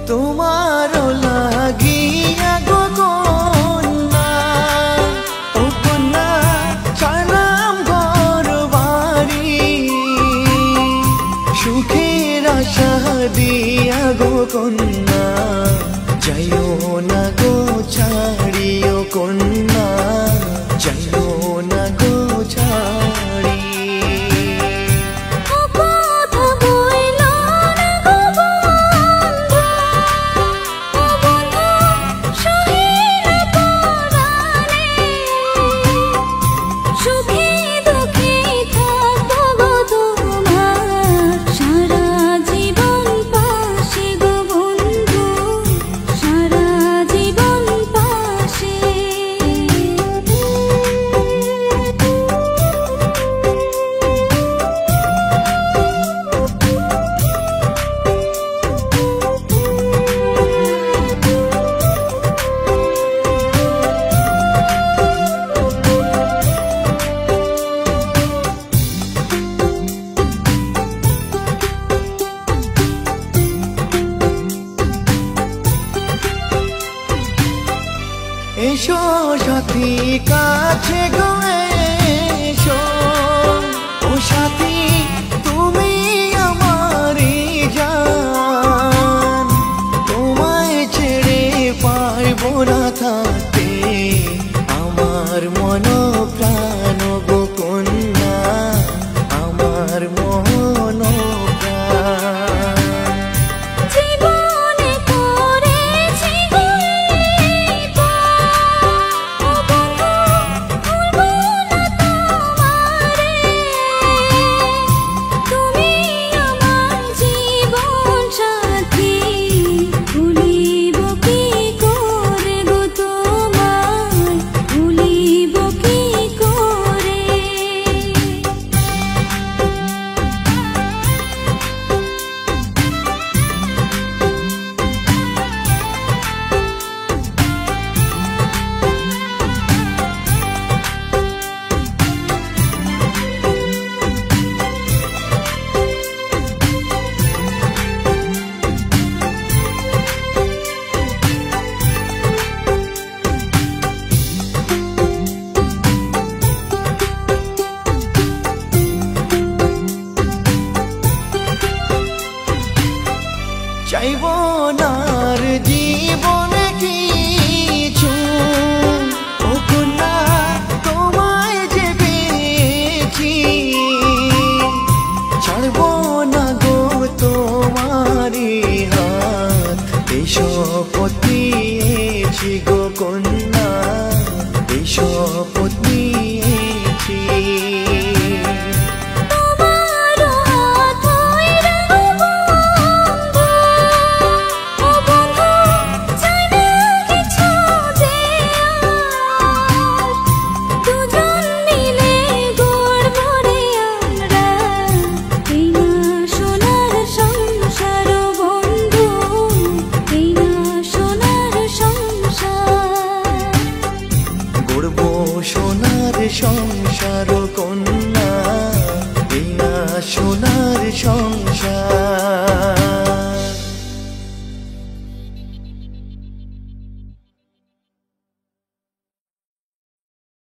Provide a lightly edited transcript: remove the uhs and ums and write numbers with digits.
তোমার লাগিয়া গো কন্যা, ও কন্যা ছাড়লাম ঘর বাড়ি, সুখের আশা দিয়া গো কন্যা, যাইও না গো ছাড়িও কন্যা, যাইও না গো ছাড়ি। এসো সাথী কাছে গো এসো, ও সাথী তুমি আমারই জান, তোমায় ছেড়ে পারবো না থাকতে, আমার মন প্রাণ গো কন্যা, আমার মন প্রাণ। চাইব নার জীবনে কিছু, ও কন্যা তোমায় যে পেয়েছি, ছাড়ব না গো তোমারি হাত, এই শপথ নিয়েছি গো কন্যা, এই শপথ নিয়েছি। সোনার সংসার কন্যা, এই না সোনার সংসার।